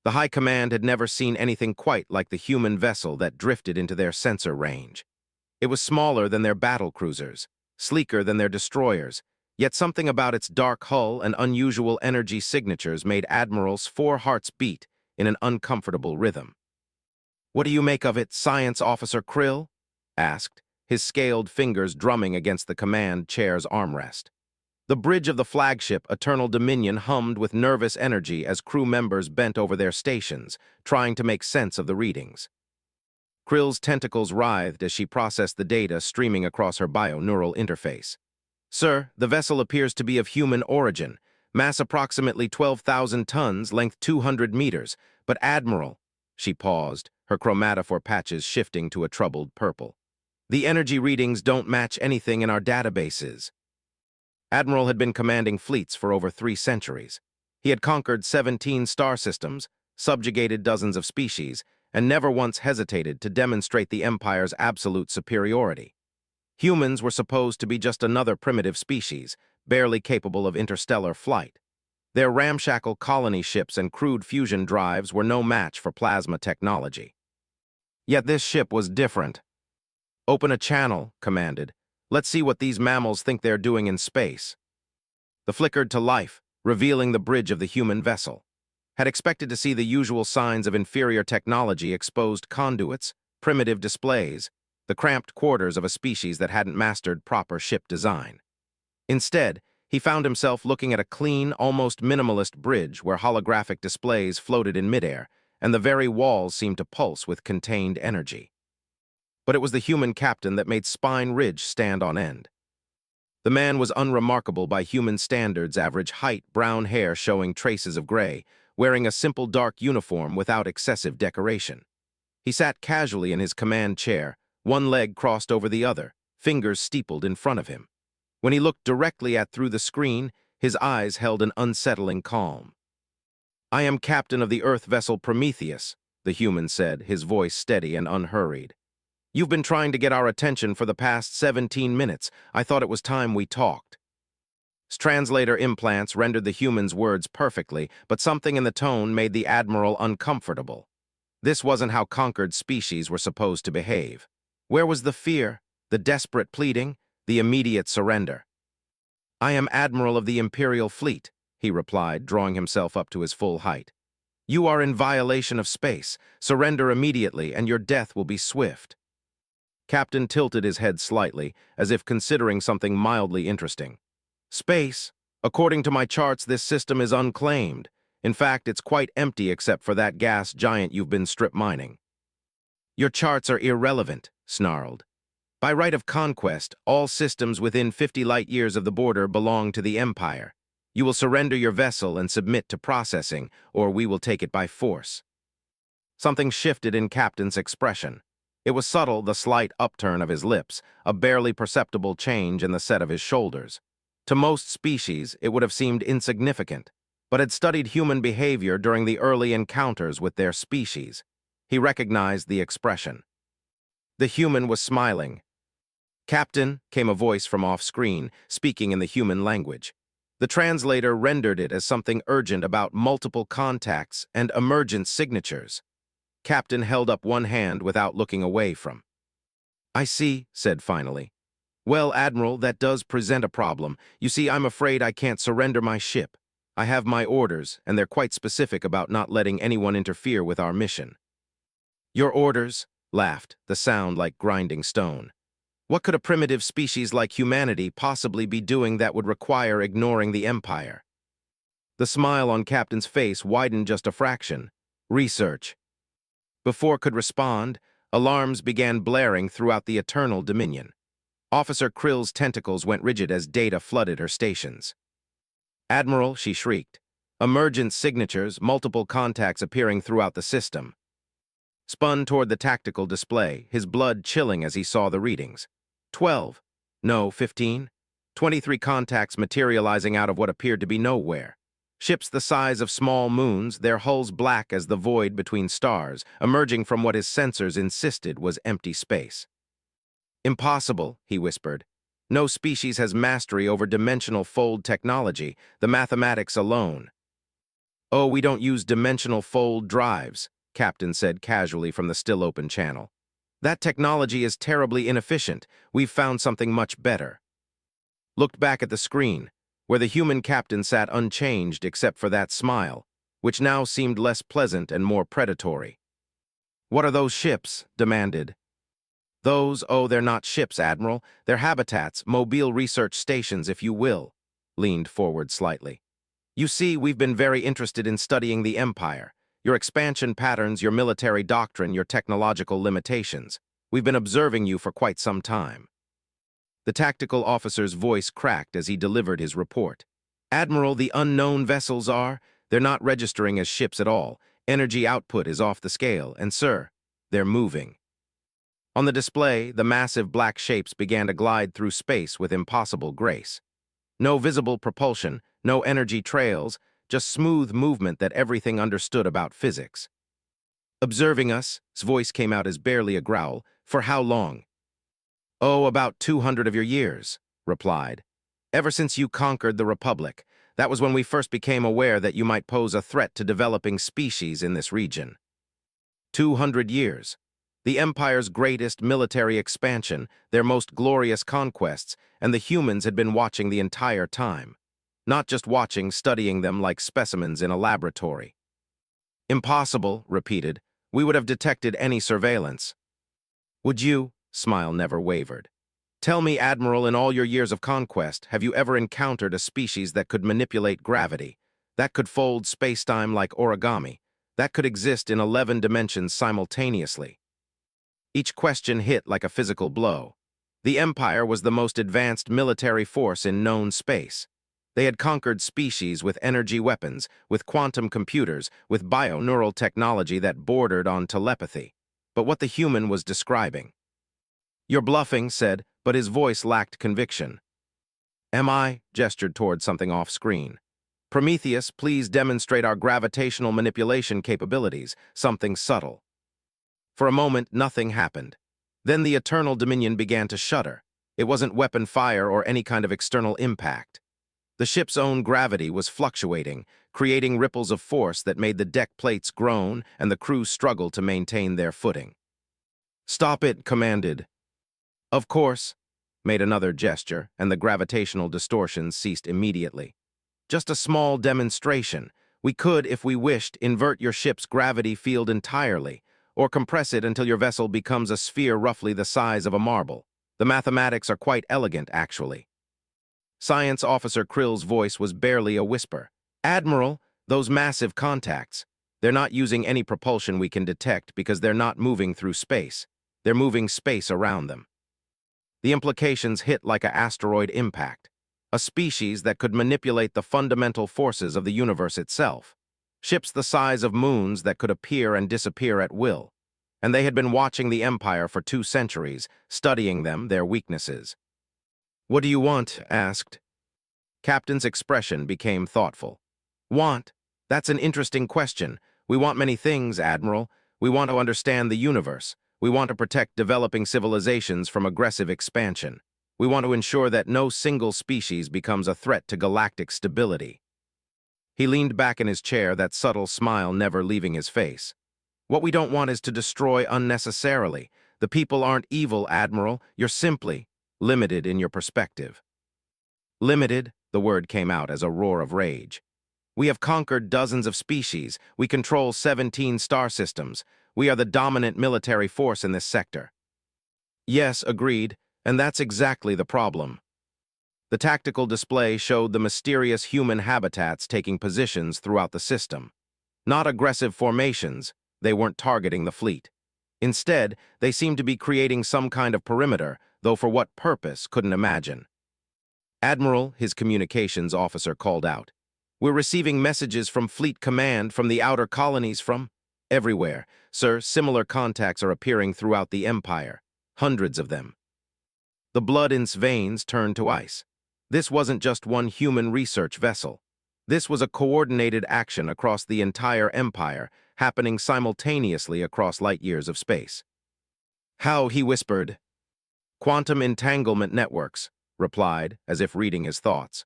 The High Command had never seen anything quite like the human vessel that drifted into their sensor range. It was smaller than their battle cruisers, sleeker than their destroyers, yet something about its dark hull and unusual energy signatures made Admiral's 4 hearts beat in an uncomfortable rhythm. "What do you make of it, Science Officer Krill?" asked, his scaled fingers drumming against the command chair's armrest. The bridge of the flagship Eternal Dominion hummed with nervous energy as crew members bent over their stations, trying to make sense of the readings. Krill's tentacles writhed as she processed the data streaming across her bio-neural interface. "Sir, the vessel appears to be of human origin, mass approximately 12,000 tons, length 200 meters, but Admiral..." She paused, her chromatophore patches shifting to a troubled purple. "The energy readings don't match anything in our databases." Admiral had been commanding fleets for over 3 centuries. He had conquered 17 star systems, subjugated dozens of species, and never once hesitated to demonstrate the Empire's absolute superiority. Humans were supposed to be just another primitive species, barely capable of interstellar flight. Their ramshackle colony ships and crude fusion drives were no match for plasma technology. Yet this ship was different. "Open a channel," commanded. "Let's see what these mammals think they're doing in space." The flickered to life, revealing the bridge of the human vessel. Had expected to see the usual signs of inferior technology: exposed conduits, primitive displays, the cramped quarters of a species that hadn't mastered proper ship design. Instead, he found himself looking at a clean, almost minimalist bridge where holographic displays floated in midair, and the very walls seemed to pulse with contained energy. But it was the human captain that made Spine Ridge stand on end. The man was unremarkable by human standards: average height, brown hair showing traces of gray, wearing a simple dark uniform without excessive decoration. He sat casually in his command chair, one leg crossed over the other, fingers steepled in front of him. When he looked directly through the screen, his eyes held an unsettling calm. "I am captain of the Earth vessel Prometheus," the human said, his voice steady and unhurried. "You've been trying to get our attention for the past 17 minutes. I thought it was time we talked." Translator implants rendered the human's words perfectly, but something in the tone made the Admiral uncomfortable. This wasn't how conquered species were supposed to behave. Where was the fear, the desperate pleading, the immediate surrender? "I am Admiral of the Imperial Fleet," he replied, drawing himself up to his full height. "You are in violation of space. Surrender immediately, and your death will be swift." Captain tilted his head slightly, as if considering something mildly interesting. "Space? According to my charts, this system is unclaimed. In fact, it's quite empty except for that gas giant you've been strip mining." "Your charts are irrelevant," snarled. "By right of conquest, all systems within 50 light-years of the border belong to the Empire. You will surrender your vessel and submit to processing, or we will take it by force." Something shifted in Captain's expression. It was subtle, the slight upturn of his lips, a barely perceptible change in the set of his shoulders. To most species, it would have seemed insignificant, but had studied human behavior during the early encounters with their species. He recognized the expression. The human was smiling. "Captain," came a voice from off-screen, speaking in the human language. The translator rendered it as something urgent about multiple contacts and emergent signatures. Captain held up one hand without looking away from. "I see," said finally. "Well, Admiral, that does present a problem. You see, I'm afraid I can't surrender my ship. I have my orders, and they're quite specific about not letting anyone interfere with our mission." "Your orders?" laughed, the sound like grinding stone. "What could a primitive species like humanity possibly be doing that would require ignoring the Empire?" The smile on Captain's face widened just a fraction. "Research." Before could respond, alarms began blaring throughout the Eternal Dominion. Officer Krill's tentacles went rigid as data flooded her stations. "Admiral," she shrieked. "Emergent signatures, multiple contacts appearing throughout the system." Spun toward the tactical display, his blood chilling as he saw the readings. 12. No, 15. 23 contacts materializing out of what appeared to be nowhere. Ships the size of small moons, their hulls black as the void between stars, emerging from what his sensors insisted was empty space. "Impossible," he whispered. "No species has mastery over dimensional fold technology, the mathematics alone." Oh, we don't use dimensional fold drives, Captain said casually from the still-open channel. That technology is terribly inefficient. We've found something much better. Looked back at the screen, where the human captain sat unchanged except for that smile, which now seemed less pleasant and more predatory. What are those ships? Demanded. Oh, they're not ships, Admiral. They're habitats, mobile research stations, if you will. Leaned forward slightly. You see, we've been very interested in studying the Empire, your expansion patterns, your military doctrine, your technological limitations. We've been observing you for quite some time. The tactical officer's voice cracked as he delivered his report. Admiral, the unknown vessels they're not registering as ships at all. Energy output is off the scale, and sir, they're moving. On the display, the massive black shapes began to glide through space with impossible grace. No visible propulsion, no energy trails, just smooth movement that everything understood about physics. Observing us, his voice came out as barely a growl. For how long? Oh, about 200 of your years, replied. Ever since you conquered the Republic, that was when we first became aware that you might pose a threat to developing species in this region. 200 years. The Empire's greatest military expansion, their most glorious conquests, and the humans had been watching the entire time. Not just watching, studying them like specimens in a laboratory. Impossible, repeated. We would have detected any surveillance. Would you? Smile never wavered. Tell me, Admiral, in all your years of conquest, have you ever encountered a species that could manipulate gravity, that could fold spacetime like origami, that could exist in 11 dimensions simultaneously? Each question hit like a physical blow. The Empire was the most advanced military force in known space. They had conquered species with energy weapons, with quantum computers, with bioneural technology that bordered on telepathy. But what the human was describing. You're bluffing, said, but his voice lacked conviction. Am I? Gestured toward something off-screen. Prometheus, please demonstrate our gravitational manipulation capabilities, something subtle. For a moment, nothing happened. Then the Eternal Dominion began to shudder. It wasn't weapon fire or any kind of external impact. The ship's own gravity was fluctuating, creating ripples of force that made the deck plates groan and the crew struggle to maintain their footing. Stop it, commanded. Of course, made another gesture, and the gravitational distortions ceased immediately. Just a small demonstration. We could, if we wished, invert your ship's gravity field entirely, or compress it until your vessel becomes a sphere roughly the size of a marble. The mathematics are quite elegant, actually. Science Officer Krill's voice was barely a whisper. Admiral, those massive contacts. They're not using any propulsion we can detect because they're not moving through space. They're moving space around them. The implications hit like an asteroid impact. A species that could manipulate the fundamental forces of the universe itself. Ships the size of moons that could appear and disappear at will. And they had been watching the Empire for 2 centuries, studying them, their weaknesses. What do you want? Asked. Captain's expression became thoughtful. Want? That's an interesting question. We want many things, Admiral. We want to understand the universe. We want to protect developing civilizations from aggressive expansion. We want to ensure that no single species becomes a threat to galactic stability. He leaned back in his chair, that subtle smile never leaving his face. What we don't want is to destroy unnecessarily. The people aren't evil, Admiral. You're simply limited in your perspective. Limited, the word came out as a roar of rage. We have conquered dozens of species. We control 17 star systems. We are the dominant military force in this sector. Yes, agreed, and that's exactly the problem. The tactical display showed the mysterious human habitats taking positions throughout the system. Not aggressive formations, they weren't targeting the fleet. Instead, they seemed to be creating some kind of perimeter, though for what purpose couldn't imagine. Admiral, his communications officer called out. We're receiving messages from Fleet Command, from the outer colonies, from everywhere. Sir, similar contacts are appearing throughout the Empire. Hundreds of them. The blood in his veins turned to ice. This wasn't just one human research vessel. This was a coordinated action across the entire Empire, happening simultaneously across light years of space. How, he whispered. Quantum entanglement networks, replied, as if reading his thoughts.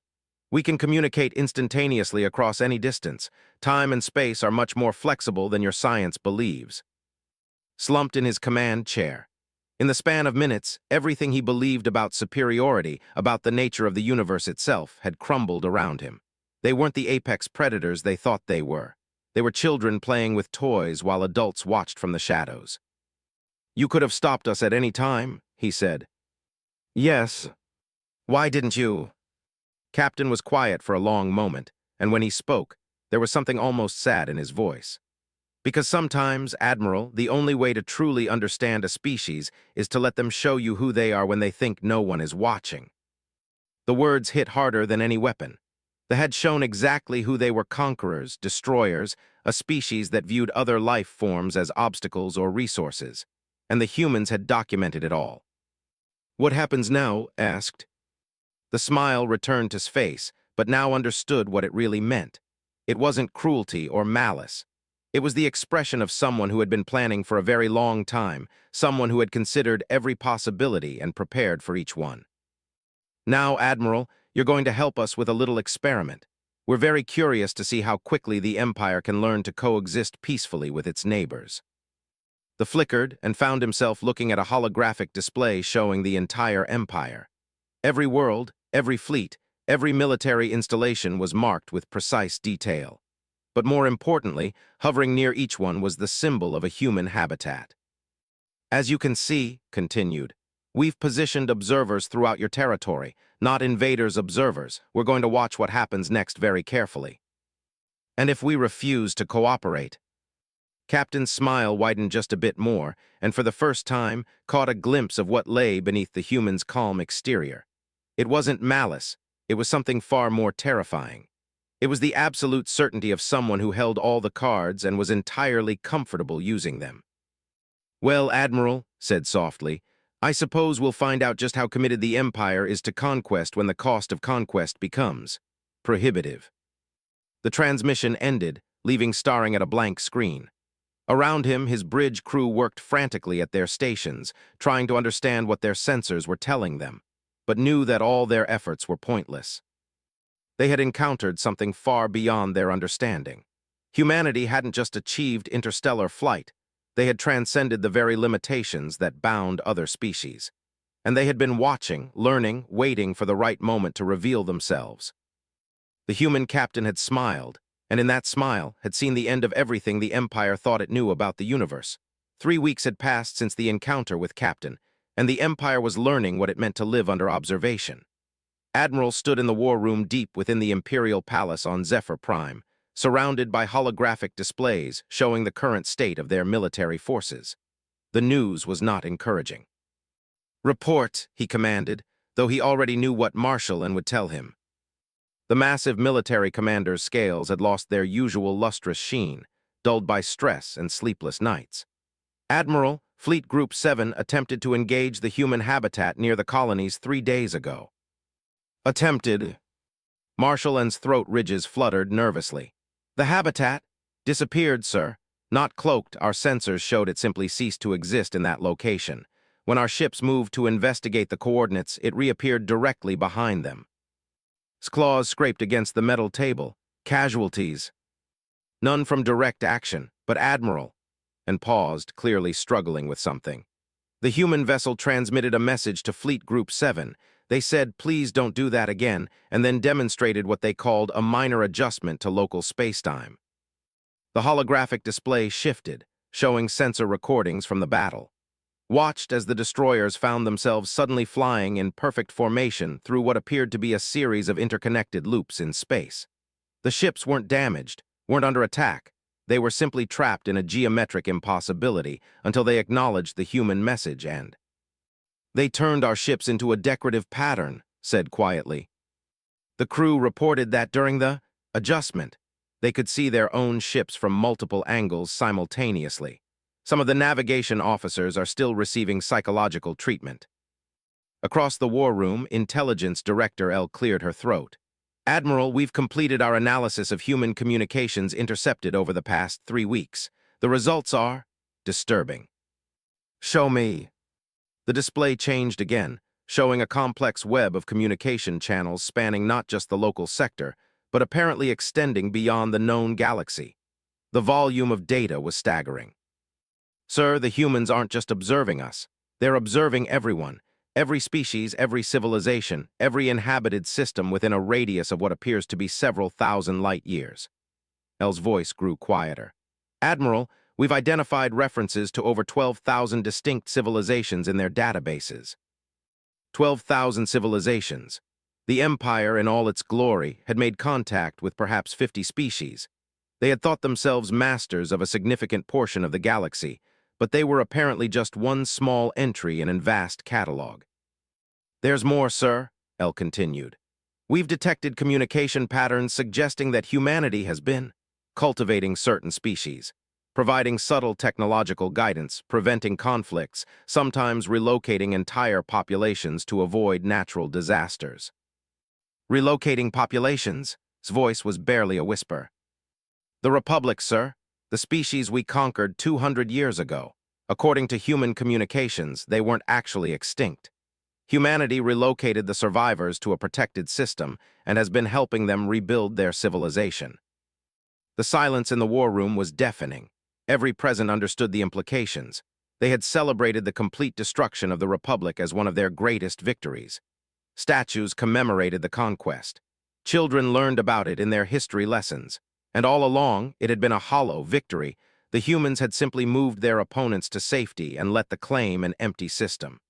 We can communicate instantaneously across any distance. Time and space are much more flexible than your science believes. Slumped in his command chair. In the span of minutes, everything he believed about superiority, about the nature of the universe itself, had crumbled around him. They weren't the apex predators they thought they were. They were children playing with toys while adults watched from the shadows. "You could have stopped us at any time," he said. "Yes. Why didn't you?" Captain was quiet for a long moment, and when he spoke, there was something almost sad in his voice. "Because sometimes, Admiral, the only way to truly understand a species is to let them show you who they are when they think no one is watching." The words hit harder than any weapon. They had shown exactly who they were: conquerors, destroyers, a species that viewed other life forms as obstacles or resources. And the humans had documented it all. "What happens now?" asked. The smile returned to his face, but now understood what it really meant. It wasn't cruelty or malice. It was the expression of someone who had been planning for a very long time, someone who had considered every possibility and prepared for each one. "Now, Admiral, you're going to help us with a little experiment. We're very curious to see how quickly the Empire can learn to coexist peacefully with its neighbors." The flickered and found himself looking at a holographic display showing the entire Empire. Every world, every fleet, every military installation was marked with precise detail. But more importantly, hovering near each one was the symbol of a human habitat. "As you can see," continued, "we've positioned observers throughout your territory, not invaders, observers. We're going to watch what happens next very carefully. And if we refuse to cooperate—" Captain's smile widened just a bit more, and for the first time caught a glimpse of what lay beneath the human's calm exterior. It wasn't malice, it was something far more terrifying. It was the absolute certainty of someone who held all the cards and was entirely comfortable using them. "Well, Admiral," said softly, "I suppose we'll find out just how committed the Empire is to conquest when the cost of conquest becomes prohibitive." The transmission ended, leaving staring at a blank screen. Around him, his bridge crew worked frantically at their stations, trying to understand what their sensors were telling them, but knew that all their efforts were pointless. They had encountered something far beyond their understanding. Humanity hadn't just achieved interstellar flight, they had transcended the very limitations that bound other species. And they had been watching, learning, waiting for the right moment to reveal themselves. The human captain had smiled, and in that smile had seen the end of everything the Empire thought it knew about the universe. 3 weeks had passed since the encounter with Captain, and the Empire was learning what it meant to live under observation. Admiral stood in the war room deep within the Imperial Palace on Zephyr Prime, surrounded by holographic displays showing the current state of their military forces. The news was not encouraging. "Report," he commanded, though he already knew what Marshall and would tell him. The massive military commander's scales had lost their usual lustrous sheen, dulled by stress and sleepless nights. "Admiral, Fleet Group 7 attempted to engage the human habitat near the colonies 3 days ago." "Attempted?" Marshall and's throat ridges fluttered nervously. "The habitat disappeared, sir. Not cloaked, our sensors showed it simply ceased to exist in that location. When our ships moved to investigate the coordinates, it reappeared directly behind them." His claws scraped against the metal table. "Casualties?" "None from direct action, but Admiral," and paused, clearly struggling with something. "The human vessel transmitted a message to Fleet Group 7. They said, 'Please don't do that again,' and then demonstrated what they called a minor adjustment to local spacetime." The holographic display shifted, showing sensor recordings from the battle. Watched as the destroyers found themselves suddenly flying in perfect formation through what appeared to be a series of interconnected loops in space. The ships weren't damaged, weren't under attack. They were simply trapped in a geometric impossibility until they acknowledged the human message and... "They turned our ships into a decorative pattern," said quietly. "The crew reported that during the adjustment, they could see their own ships from multiple angles simultaneously. Some of the navigation officers are still receiving psychological treatment." Across the war room, Intelligence Director L cleared her throat. "Admiral, we've completed our analysis of human communications intercepted over the past 3 weeks. The results are disturbing." "Show me." The display changed again, showing a complex web of communication channels spanning not just the local sector, but apparently extending beyond the known galaxy. The volume of data was staggering. Sir, the humans aren't just observing us. They're observing everyone, every species, every civilization, every inhabited system within a radius of what appears to be several thousand light years. El's voice grew quieter. Admiral, we've identified references to over 12,000 distinct civilizations in their databases. 12,000 civilizations. The Empire, in all its glory, had made contact with perhaps 50 species. They had thought themselves masters of a significant portion of the galaxy, but they were apparently just one small entry in a vast catalog. There's more, sir, El continued. We've detected communication patterns suggesting that humanity has been cultivating certain species, providing subtle technological guidance, preventing conflicts, sometimes relocating entire populations to avoid natural disasters. Relocating populations? His voice was barely a whisper. The Republic, sir, the species we conquered 200 years ago. According to human communications, they weren't actually extinct. Humanity relocated the survivors to a protected system and has been helping them rebuild their civilization. The silence in the war room was deafening. Every present understood the implications. They had celebrated the complete destruction of the Republic as one of their greatest victories. Statues commemorated the conquest. Children learned about it in their history lessons. And all along, it had been a hollow victory. The humans had simply moved their opponents to safety and let the claim an empty system.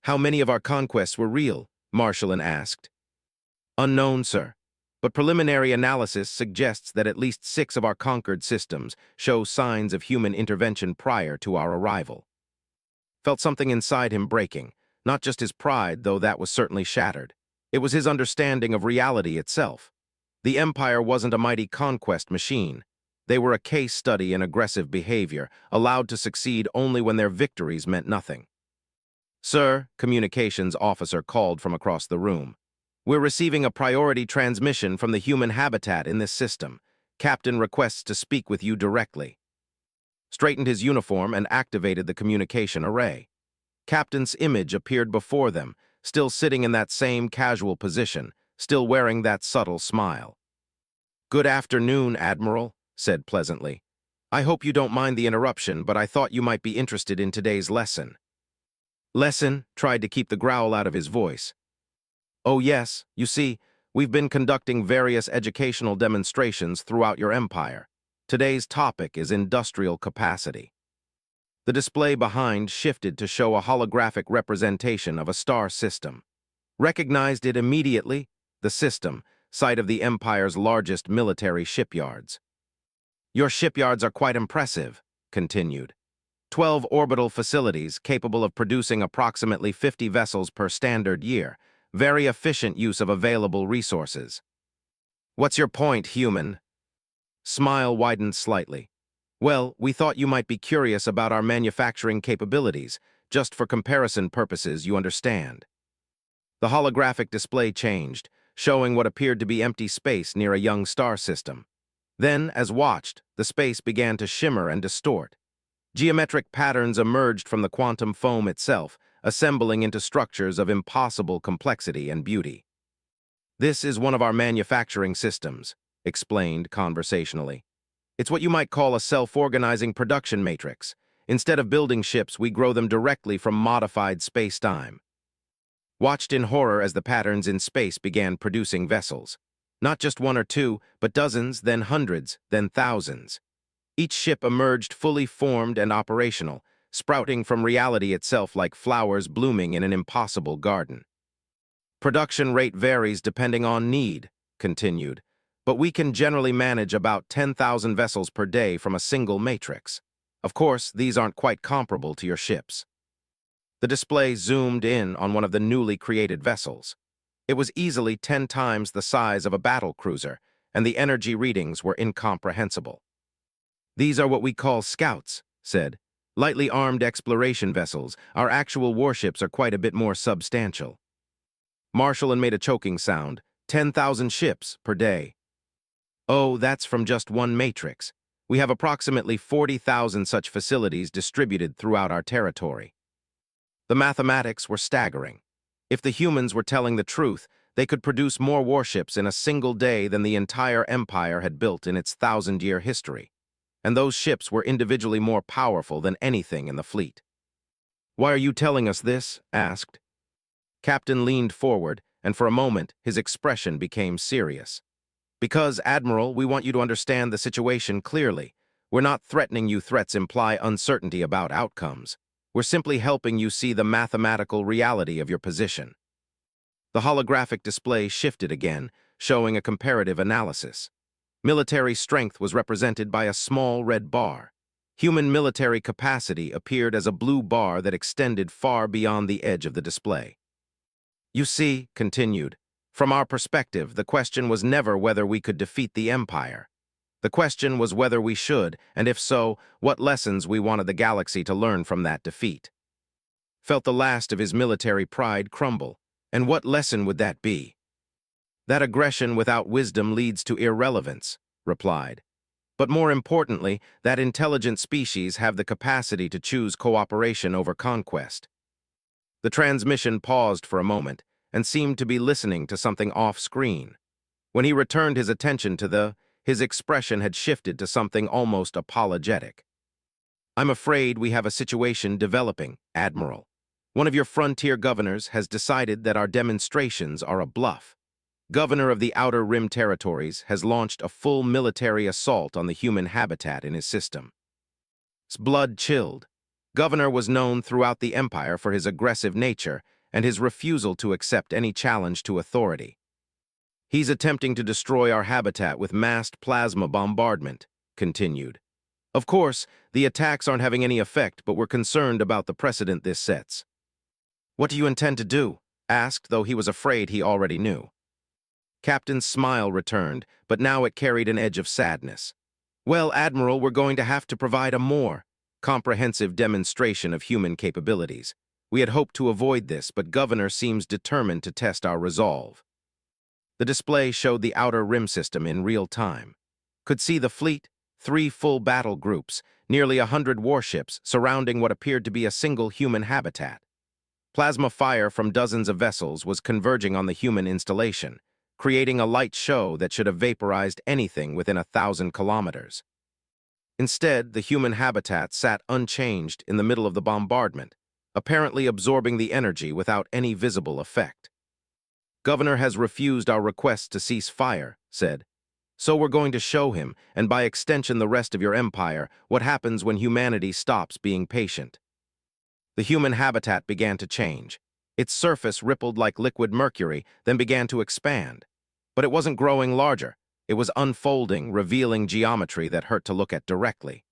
How many of our conquests were real? Marshallin asked. Unknown, sir. But preliminary analysis suggests that at least 6 of our conquered systems show signs of human intervention prior to our arrival. Felt something inside him breaking, not just his pride, though that was certainly shattered. It was his understanding of reality itself. The Empire wasn't a mighty conquest machine. They were a case study in aggressive behavior, allowed to succeed only when their victories meant nothing. Sir, communications officer called from across the room. We're receiving a priority transmission from the human habitat in this system. Captain requests to speak with you directly. Straightened his uniform and activated the communication array. Captain's image appeared before them, still sitting in that same casual position, still wearing that subtle smile. Good afternoon, Admiral, said pleasantly. I hope you don't mind the interruption, but I thought you might be interested in today's lesson. Lesson tried to keep the growl out of his voice. Oh yes, you see, we've been conducting various educational demonstrations throughout your empire. Today's topic is industrial capacity. The display behind shifted to show a holographic representation of a star system. Recognized it immediately, the system, site of the Empire's largest military shipyards. Your shipyards are quite impressive, continued. 12 orbital facilities capable of producing approximately 50 vessels per standard year. Very efficient use of available resources. What's your point, human? Smile widened slightly. Well, we thought you might be curious about our manufacturing capabilities, just for comparison purposes, you understand. The holographic display changed, showing what appeared to be empty space near a young star system. Then, as watched, the space began to shimmer and distort. Geometric patterns emerged from the quantum foam itself, assembling into structures of impossible complexity and beauty. This is one of our manufacturing systems, explained conversationally. It's what you might call a self-organizing production matrix. Instead of building ships, we grow them directly from modified space-time. Watched in horror as the patterns in space began producing vessels. Not just 1 or 2, but dozens, then hundreds, then thousands. Each ship emerged fully formed and operational, sprouting from reality itself like flowers blooming in an impossible garden. Production rate varies depending on need, continued, but we can generally manage about 10,000 vessels per day from a single matrix. Of course, these aren't quite comparable to your ships. The display zoomed in on one of the newly created vessels. It was easily 10 times the size of a battle cruiser, and the energy readings were incomprehensible. These are what we call scouts, said. Lightly armed exploration vessels. Our actual warships are quite a bit more substantial. Marshallin made a choking sound. 10,000 ships per day. Oh, that's from just one matrix. We have approximately 40,000 such facilities distributed throughout our territory. The mathematics were staggering. If the humans were telling the truth, they could produce more warships in a single day than the entire empire had built in its thousand-year history. And those ships were individually more powerful than anything in the fleet. "Why are you telling us this?" asked. Captain leaned forward, and for a moment, his expression became serious. "Because, Admiral, we want you to understand the situation clearly. We're not threatening you. Threats imply uncertainty about outcomes. We're simply helping you see the mathematical reality of your position." The holographic display shifted again, showing a comparative analysis. Military strength was represented by a small red bar. Human military capacity appeared as a blue bar that extended far beyond the edge of the display. "You see," continued, "from our perspective, the question was never whether we could defeat the Empire. The question was whether we should, and if so, what lessons we wanted the galaxy to learn from that defeat." Felt the last of his military pride crumble. And what lesson would that be? "That aggression without wisdom leads to irrelevance," replied. "But more importantly, that intelligent species have the capacity to choose cooperation over conquest." The transmission paused for a moment and seemed to be listening to something off-screen. When he returned his attention to his expression had shifted to something almost apologetic. "I'm afraid we have a situation developing, Admiral. One of your frontier governors has decided that our demonstrations are a bluff. Governor of the Outer Rim Territories has launched a full military assault on the human habitat in his system." His blood chilled. Governor was known throughout the Empire for his aggressive nature and his refusal to accept any challenge to authority. "He's attempting to destroy our habitat with massed plasma bombardment," continued. "Of course, the attacks aren't having any effect, but we're concerned about the precedent this sets." "What do you intend to do?" asked, though he was afraid he already knew. Captain's smile returned, but now it carried an edge of sadness. "Well, Admiral, we're going to have to provide a more comprehensive demonstration of human capabilities. We had hoped to avoid this, but Governor seems determined to test our resolve." The display showed the Outer Rim system in real time. Could see the fleet, 3 full battle groups, nearly 100 warships surrounding what appeared to be a single human habitat. Plasma fire from dozens of vessels was converging on the human installation, creating a light show that should have vaporized anything within 1,000 kilometers. Instead, the human habitat sat unchanged in the middle of the bombardment, apparently absorbing the energy without any visible effect. "Governor has refused our request to cease fire," said. "So we're going to show him, and by extension the rest of your empire, what happens when humanity stops being patient." The human habitat began to change. Its surface rippled like liquid mercury, then began to expand. But it wasn't growing larger. It was unfolding, revealing geometry that hurt to look at directly.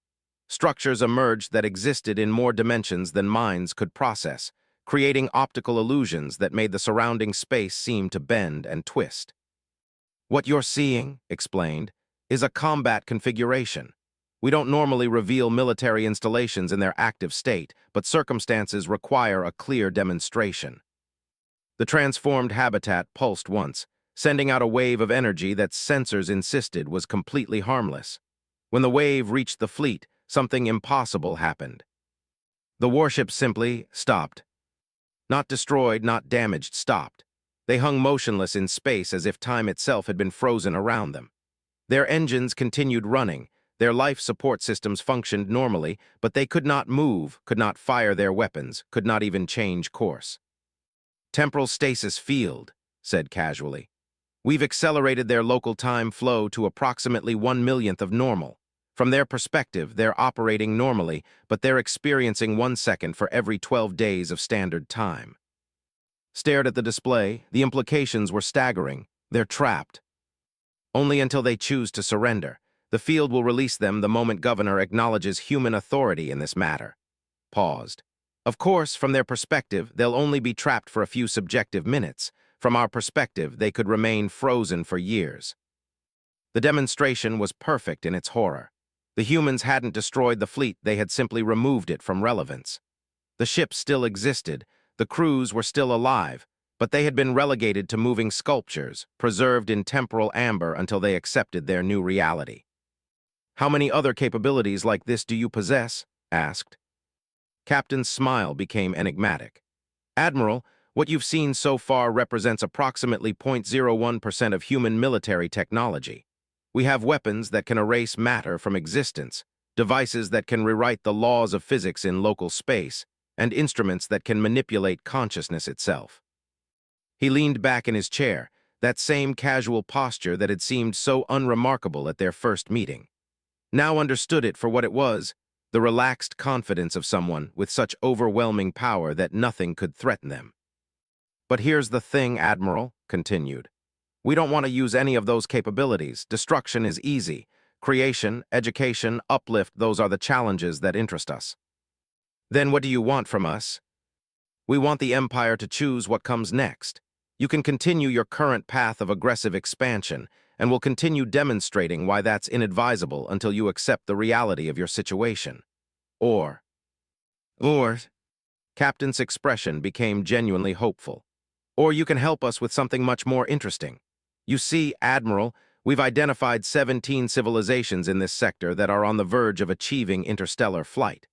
Structures emerged that existed in more dimensions than minds could process, creating optical illusions that made the surrounding space seem to bend and twist. "What you're seeing," explained, "is a combat configuration. We don't normally reveal military installations in their active state, but circumstances require a clear demonstration." The transformed habitat pulsed once, sending out a wave of energy that sensors insisted was completely harmless. When the wave reached the fleet, something impossible happened. The warships simply stopped. Not destroyed, not damaged, stopped. They hung motionless in space as if time itself had been frozen around them. Their engines continued running. Their life support systems functioned normally, but they could not move, could not fire their weapons, could not even change course. "Temporal stasis field," said casually. "We've accelerated their local time flow to approximately 1/1,000,000th of normal. From their perspective, they're operating normally, but they're experiencing 1 second for every 12 days of standard time." Stared at the display, the implications were staggering. They're trapped. Only until they choose to surrender. The field will release them the moment Governor acknowledges human authority in this matter. Paused. "Of course, from their perspective, they'll only be trapped for a few subjective minutes. From our perspective, they could remain frozen for years." The demonstration was perfect in its horror. The humans hadn't destroyed the fleet, they had simply removed it from relevance. The ships still existed, the crews were still alive, but they had been relegated to moving sculptures, preserved in temporal amber until they accepted their new reality. "How many other capabilities like this do you possess?" asked. Captain's smile became enigmatic. "Admiral, What you've seen so far represents approximately 0.01% of human military technology. We have weapons that can erase matter from existence, devices that can rewrite the laws of physics in local space, and instruments that can manipulate consciousness itself. He leaned back in his chair, that same casual posture that had seemed so unremarkable at their first meeting. Now understood it for what it was, the relaxed confidence of someone with such overwhelming power that nothing could threaten them. But here's the thing, Admiral, continued. We don't want to use any of those capabilities. Destruction is easy. Creation, education, uplift, those are the challenges that interest us. Then what do you want from us? We want the Empire to choose what comes next. You can continue your current path of aggressive expansion, and will continue demonstrating why that's inadvisable until you accept the reality of your situation. Or, Captain's expression became genuinely hopeful. Or you can help us with something much more interesting. You see, Admiral, we've identified 17 civilizations in this sector that are on the verge of achieving interstellar flight.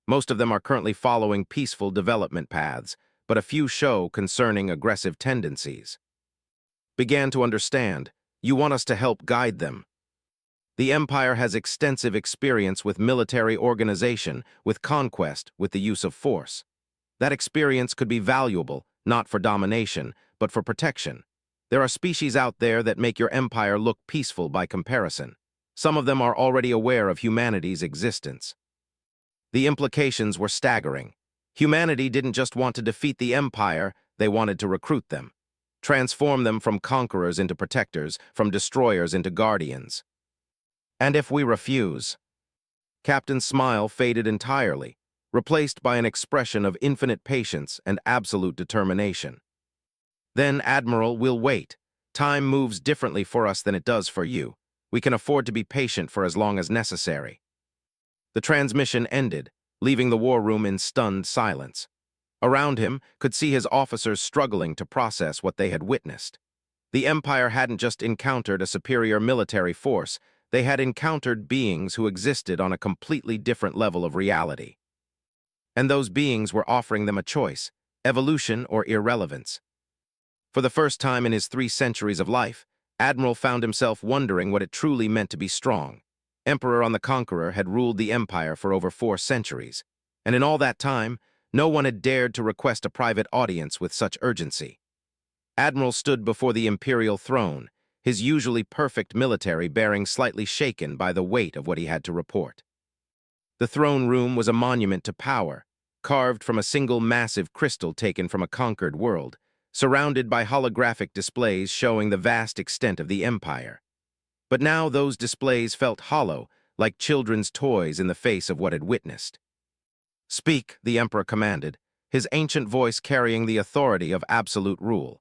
Most of them are currently following peaceful development paths, but a few show concerning aggressive tendencies. Began to understand. You want us to help guide them. The Empire has extensive experience with military organization, with conquest, with the use of force. That experience could be valuable, not for domination, but for protection. There are species out there that make your empire look peaceful by comparison. Some of them are already aware of humanity's existence. The implications were staggering. Humanity didn't just want to defeat the Empire, they wanted to recruit them. Transform them from conquerors into protectors, from destroyers into guardians. And if we refuse? Captain's smile faded entirely, replaced by an expression of infinite patience and absolute determination. Then, Admiral, we'll wait. Time moves differently for us than it does for you. We can afford to be patient for as long as necessary. The transmission ended, leaving the war room in stunned silence. Around him, could see his officers struggling to process what they had witnessed. The Empire hadn't just encountered a superior military force, they had encountered beings who existed on a completely different level of reality. And those beings were offering them a choice, evolution or irrelevance. For the first time in his 3 centuries of life, Admiral found himself wondering what it truly meant to be strong. Emperor on the Conqueror had ruled the Empire for over 4 centuries, and in all that time, no one had dared to request a private audience with such urgency. Admiral stood before the imperial throne, his usually perfect military bearing slightly shaken by the weight of what he had to report. The throne room was a monument to power, carved from a single massive crystal taken from a conquered world, surrounded by holographic displays showing the vast extent of the Empire. But now those displays felt hollow, like children's toys in the face of what had witnessed. Speak, the Emperor commanded, his ancient voice carrying the authority of absolute rule.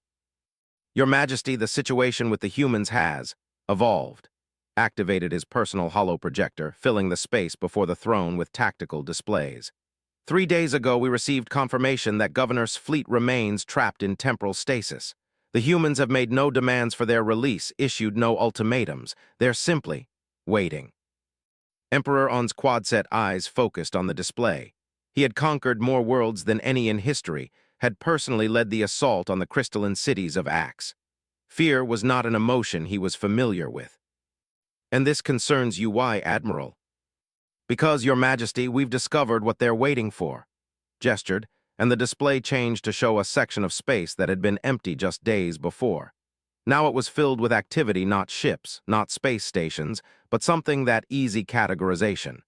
Your Majesty, the situation with the humans has evolved. Activated his personal holoprojector, filling the space before the throne with tactical displays. 3 days ago, we received confirmation that Governor's fleet remains trapped in temporal stasis. The humans have made no demands for their release, issued no ultimatums. They're simply waiting. Emperor On's quad-set eyes focused on the display. He had conquered more worlds than any in history, had personally led the assault on the crystalline cities of Ax. Fear was not an emotion he was familiar with. And this concerns you, why, Admiral? Because, Your Majesty, we've discovered what they're waiting for. Gestured, and the display changed to show a section of space that had been empty just days before. Now it was filled with activity, not ships, not space stations, but something that easy categorization.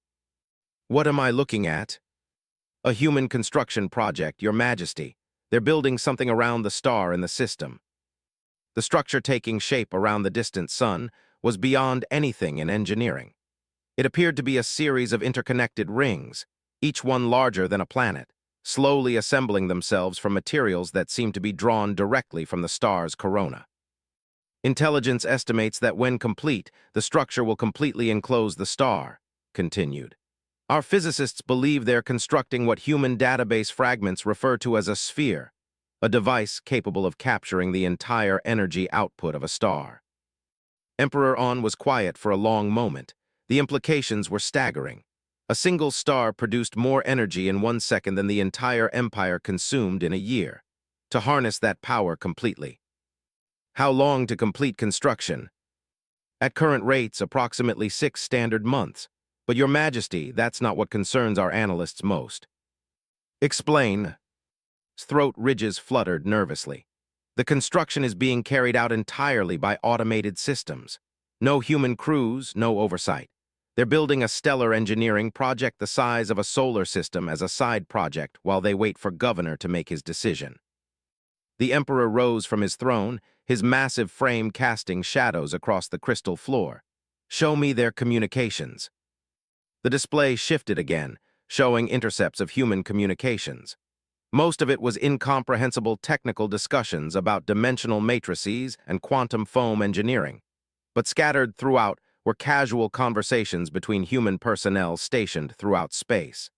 What am I looking at? A human construction project, Your Majesty. They're building something around the star in the system. The structure taking shape around the distant sun was beyond anything in engineering. It appeared to be a series of interconnected rings, each one larger than a planet, slowly assembling themselves from materials that seemed to be drawn directly from the star's corona. Intelligence estimates that when complete, the structure will completely enclose the star, continued. Our physicists believe they're constructing what human database fragments refer to as a sphere, a device capable of capturing the entire energy output of a star. Emperor On was quiet for a long moment. The implications were staggering. A single star produced more energy in 1 second than the entire empire consumed in a year. to harness that power completely. How long to complete construction? At current rates, approximately 6 standard months. But Your Majesty, that's not what concerns our analysts most. Explain. His throat ridges fluttered nervously. The construction is being carried out entirely by automated systems. No human crews, no oversight. They're building a stellar engineering project the size of a solar system as a side project while they wait for Governor to make his decision. The Emperor rose from his throne, his massive frame casting shadows across the crystal floor. Show me their communications. The display shifted again, showing intercepts of human communications. Most of it was incomprehensible technical discussions about dimensional matrices and quantum foam engineering. But scattered throughout were casual conversations between human personnel stationed throughout space.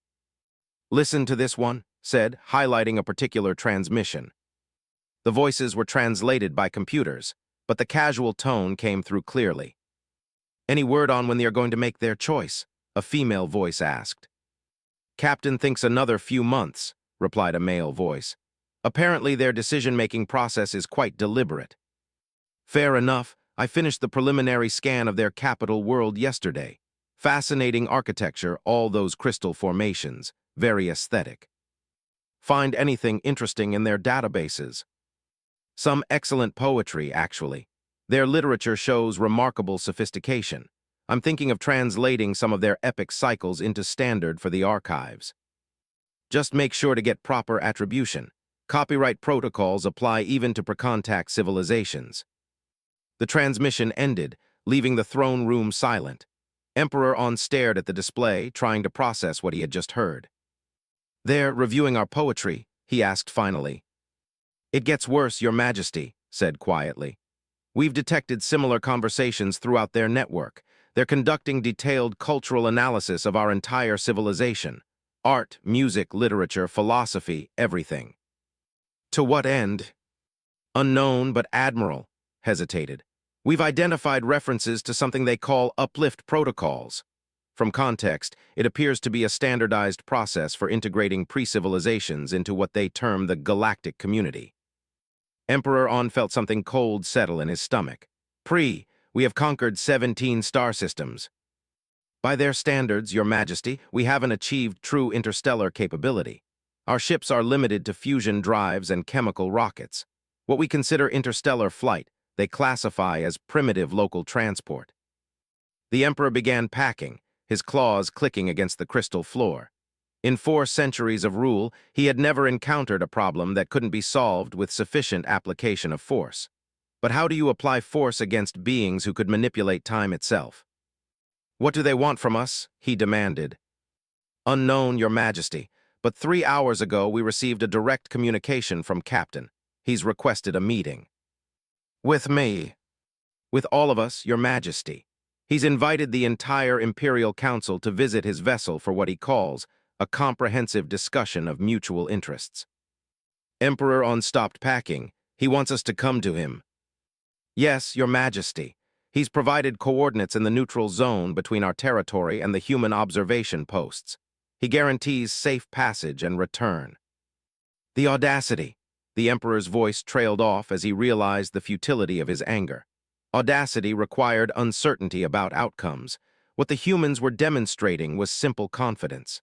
Listen to this one, said, highlighting a particular transmission. The voices were translated by computers, but the casual tone came through clearly. Any word on when they are going to make their choice? A female voice asked. Captain thinks another few months, replied a male voice. Apparently their decision-making process is quite deliberate. Fair enough, I finished the preliminary scan of their capital world yesterday. Fascinating architecture, all those crystal formations, very aesthetic. Find anything interesting in their databases? Some excellent poetry, actually. Their literature shows remarkable sophistication. I'm thinking of translating some of their epic cycles into standard for the archives. Just make sure to get proper attribution. Copyright protocols apply even to pre-contact civilizations. The transmission ended, leaving the throne room silent. Emperor On stared at the display, trying to process what he had just heard. They're reviewing our poetry, he asked finally. It gets worse, Your Majesty, said quietly. We've detected similar conversations throughout their network. They're conducting detailed cultural analysis of our entire civilization. Art, music, literature, philosophy, everything. To what end? Unknown, but Admiral hesitated. We've identified references to something they call uplift protocols. From context, it appears to be a standardized process for integrating pre-civilizations into what they term the galactic community. Emperor On felt something cold settle in his stomach. We have conquered 17 star systems. By their standards, Your Majesty, we haven't achieved true interstellar capability. Our ships are limited to fusion drives and chemical rockets. What we consider interstellar flight, they classify as primitive local transport. The Emperor began packing, his claws clicking against the crystal floor. In 4 centuries of rule, he had never encountered a problem that couldn't be solved with sufficient application of force. But how do you apply force against beings who could manipulate time itself? What do they want from us? He demanded. Unknown, Your Majesty, but 3 hours ago we received a direct communication from Captain. He's requested a meeting. With me? With all of us, Your Majesty. He's invited the entire Imperial Council to visit his vessel for what he calls a comprehensive discussion of mutual interests. Emperor On stopped packing. He wants us to come to him. Yes, Your Majesty. He's provided coordinates in the neutral zone between our territory and the human observation posts. He guarantees safe passage and return. The audacity. The Emperor's voice trailed off as he realized the futility of his anger. Audacity required uncertainty about outcomes. What the humans were demonstrating was simple confidence.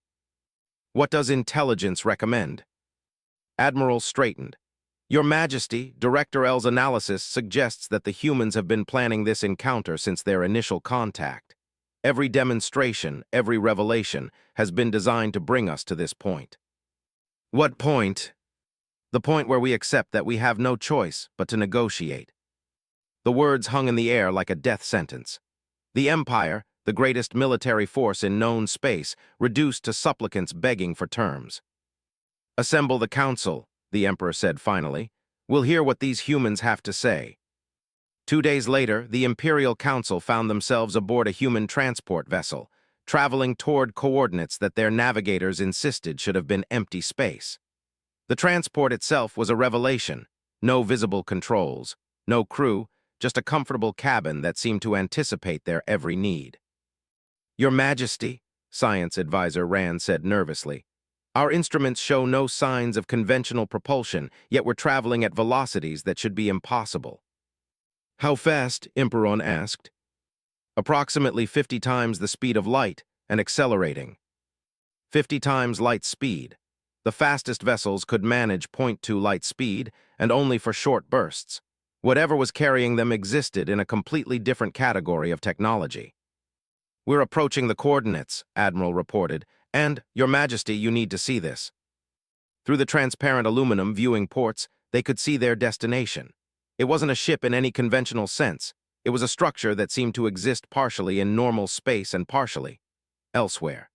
What does intelligence recommend? Admiral straightened. Your Majesty, Director L's analysis suggests that the humans have been planning this encounter since their initial contact. Every demonstration, every revelation, has been designed to bring us to this point. What point? The point where we accept that we have no choice but to negotiate. The words hung in the air like a death sentence. The Empire, the greatest military force in known space, reduced to supplicants begging for terms. Assemble the council, the Emperor said finally. We'll hear what these humans have to say. 2 days later, the Imperial Council found themselves aboard a human transport vessel, traveling toward coordinates that their navigators insisted should have been empty space. The transport itself was a revelation. No visible controls, no crew, just a comfortable cabin that seemed to anticipate their every need. Your Majesty, Science Advisor Rand said nervously, Our instruments show no signs of conventional propulsion, yet we're traveling at velocities that should be impossible. How fast? Emperon asked. Approximately 50 times the speed of light, and accelerating. 50 times light speed. The fastest vessels could manage .2 light speed, and only for short bursts. Whatever was carrying them existed in a completely different category of technology. We're approaching the coordinates, Admiral reported, and, Your Majesty, you need to see this. Through the transparent aluminum viewing ports, they could see their destination. It wasn't a ship in any conventional sense. It was a structure that seemed to exist partially in normal space and partially elsewhere.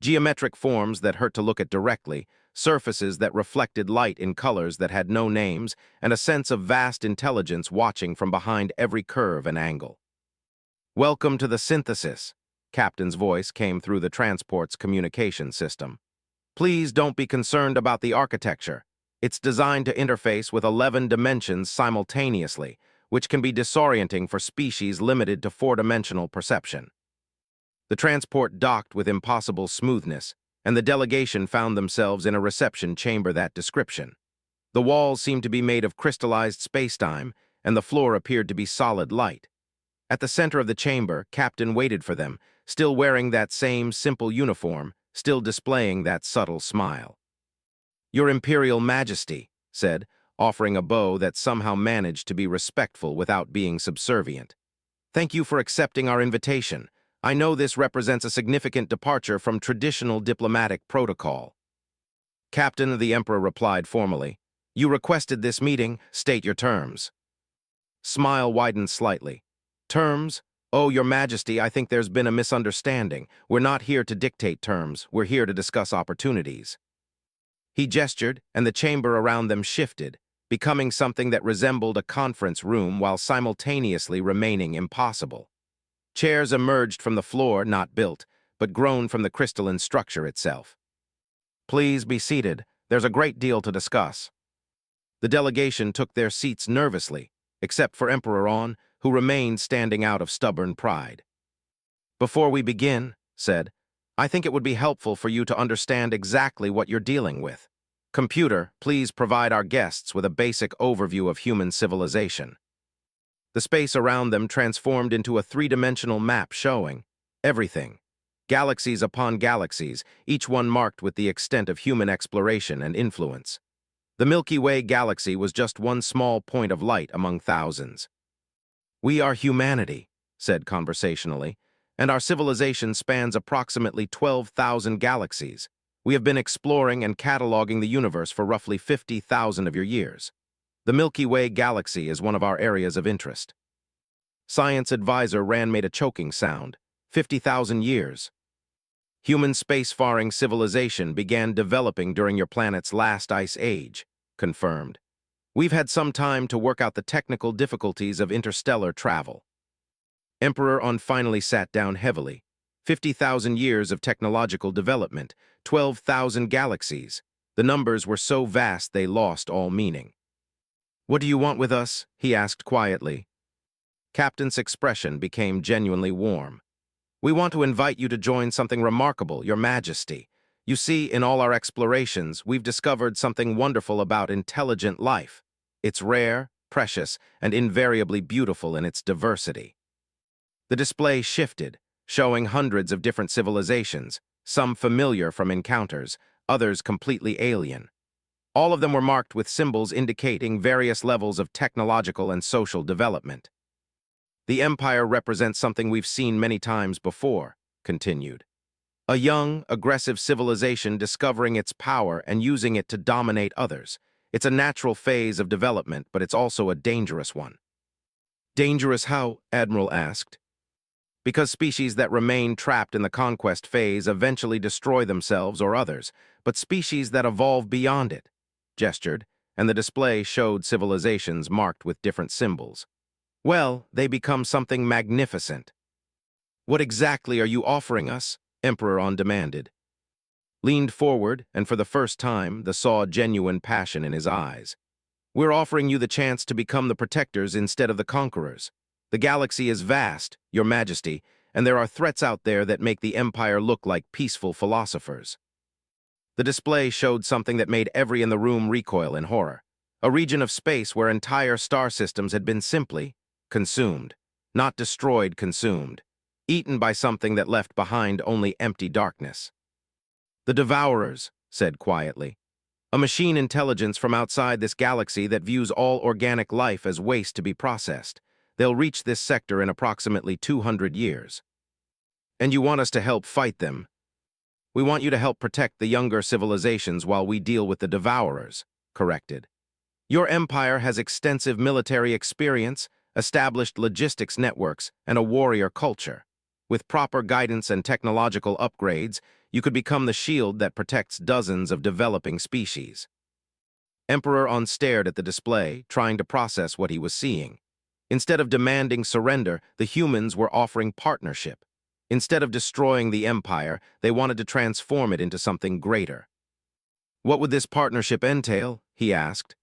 Geometric forms that hurt to look at directly, surfaces that reflected light in colors that had no names, and a sense of vast intelligence watching from behind every curve and angle. Welcome to the synthesis, Captain's voice came through the transport's communication system. Please don't be concerned about the architecture. It's designed to interface with 11 dimensions simultaneously, which can be disorienting for species limited to 4-dimensional perception. The transport docked with impossible smoothness, and the delegation found themselves in a reception chamber that description. The walls seemed to be made of crystallized spacetime, and the floor appeared to be solid light. At the center of the chamber, Captain waited for them, still wearing that same simple uniform, still displaying that subtle smile. Your Imperial Majesty, said, offering a bow that somehow managed to be respectful without being subservient. Thank you for accepting our invitation. I know this represents a significant departure from traditional diplomatic protocol. Captain, the Emperor replied formally. You requested this meeting, state your terms. Smile widened slightly. Terms? Oh, Your Majesty, I think there's been a misunderstanding. We're not here to dictate terms, we're here to discuss opportunities. He gestured, and the chamber around them shifted, becoming something that resembled a conference room while simultaneously remaining impossible. Chairs emerged from the floor, not built, but grown from the crystalline structure itself. Please be seated. There's a great deal to discuss. The delegation took their seats nervously, except for Emperor On, who remained standing out of stubborn pride. Before we begin, said, I think it would be helpful for you to understand exactly what you're dealing with. Computer, please provide our guests with a basic overview of human civilization. The space around them transformed into a 3-dimensional map showing everything. Galaxies upon galaxies, each one marked with the extent of human exploration and influence. The Milky Way galaxy was just one small point of light among thousands. We are humanity, said conversationally, and our civilization spans approximately 12,000 galaxies. We have been exploring and cataloging the universe for roughly 50,000 of your years. The Milky Way galaxy is one of our areas of interest. Science advisor Rand made a choking sound. 50,000 years. Human spacefaring civilization began developing during your planet's last ice age, confirmed. We've had some time to work out the technical difficulties of interstellar travel. Emperor On finally sat down heavily. 50,000 years of technological development, 12,000 galaxies. The numbers were so vast they lost all meaning. What do you want with us? He asked quietly. Captain's expression became genuinely warm. We want to invite you to join something remarkable, Your Majesty. You see, in all our explorations, we've discovered something wonderful about intelligent life. It's rare, precious, and invariably beautiful in its diversity. The display shifted, showing hundreds of different civilizations, some familiar from encounters, others completely alien. All of them were marked with symbols indicating various levels of technological and social development. The Empire represents something we've seen many times before, continued. A young, aggressive civilization discovering its power and using it to dominate others. It's a natural phase of development, but it's also a dangerous one. Dangerous how? Admiral asked. Because species that remain trapped in the conquest phase eventually destroy themselves or others, but species that evolve beyond it, gestured, and the display showed civilizations marked with different symbols. Well, they become something magnificent. What exactly are you offering us? Emperor On demanded. Leaned forward, and for the first time, saw genuine passion in his eyes. We're offering you the chance to become the protectors instead of the conquerors. The galaxy is vast, Your Majesty, and there are threats out there that make the Empire look like peaceful philosophers. The display showed something that made every in the room recoil in horror. A region of space where entire star systems had been simply consumed. Not destroyed, consumed. Eaten by something that left behind only empty darkness. The Devourers said quietly. A machine intelligence from outside this galaxy that views all organic life as waste to be processed. They'll reach this sector in approximately 200 years. And you want us to help fight them? We want you to help protect the younger civilizations while we deal with the Devourers, corrected. Your empire has extensive military experience, established logistics networks, and a warrior culture. With proper guidance and technological upgrades, you could become the shield that protects dozens of developing species. Emperor On stared at the display, trying to process what he was seeing. Instead of demanding surrender, the humans were offering partnership. Instead of destroying the empire, they wanted to transform it into something greater. What would this partnership entail? He asked.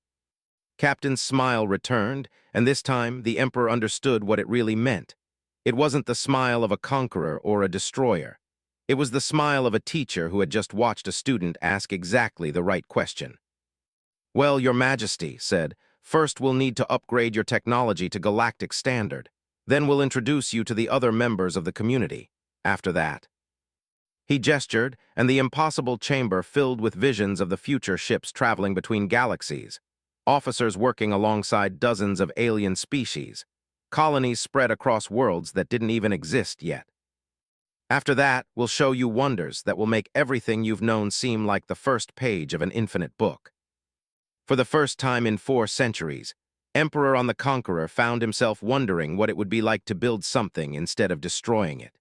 Captain's smile returned, and this time the Emperor understood what it really meant. It wasn't the smile of a conqueror or a destroyer. It was the smile of a teacher who had just watched a student ask exactly the right question. Well, Your Majesty said, first we'll need to upgrade your technology to galactic standard. Then we'll introduce you to the other members of the community. After that. He gestured, and the impossible chamber filled with visions of the future ships traveling between galaxies. Officers working alongside dozens of alien species. Colonies spread across worlds that didn't even exist yet. After that, we'll show you wonders that will make everything you've known seem like the first page of an infinite book. For the first time in 4 centuries, Emperor On the Conqueror found himself wondering what it would be like to build something instead of destroying it.